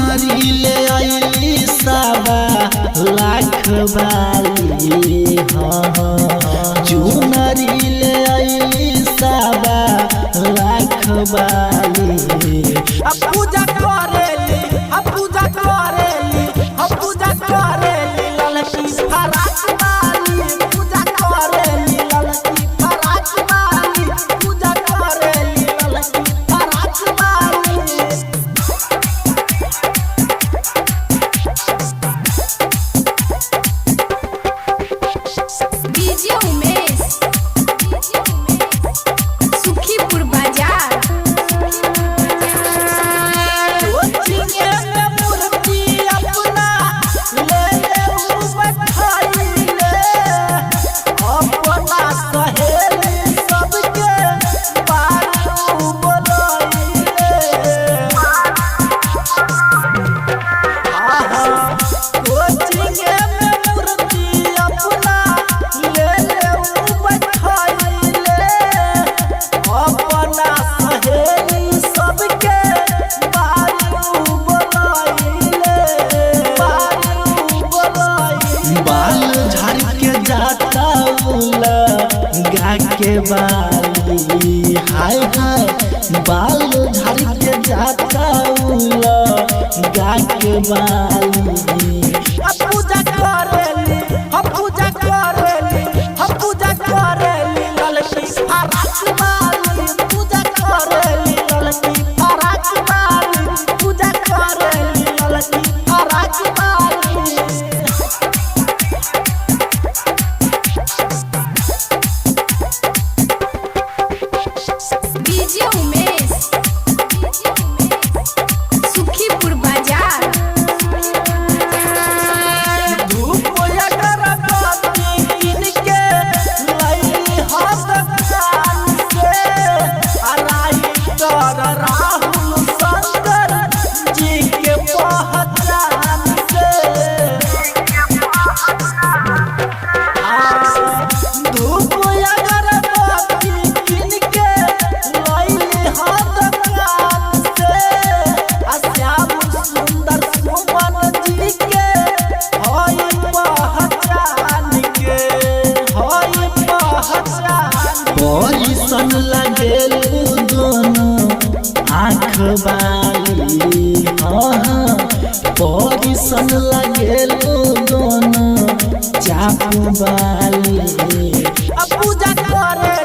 चुनरी ले आइली साबा लाख वाली हाँ चुनरी ले आइली साबा लाख वाली पूजा करेली पूजा करेली पूजा करेली ललकी फराक वाली पूजा करेली ललकी फराक वाली पूजा करेली ललकी फराक वाली डीजे उमेश सुखीपुर बाजार गा के बाली हाय हाय बाल झड़ के जाता गा के बाली पूजा करेली पूजा करेली ललकी फराक वाली पूजा करेली ललकी फराक वाली पूजा करेली ललकी फराक वाली डीजे उमेश सुखीपुर बाजार राहुल शंकर जी के पहचान से धूप अगरबत्ती किन के लैली हाथ कान से श्याम सुंदर सुमन जी के हई पहचान के हई पहचान परिसन लगेल दोनों आँख वाली हाँ परिसन लगेल दोनों चाप वाली पूजा करे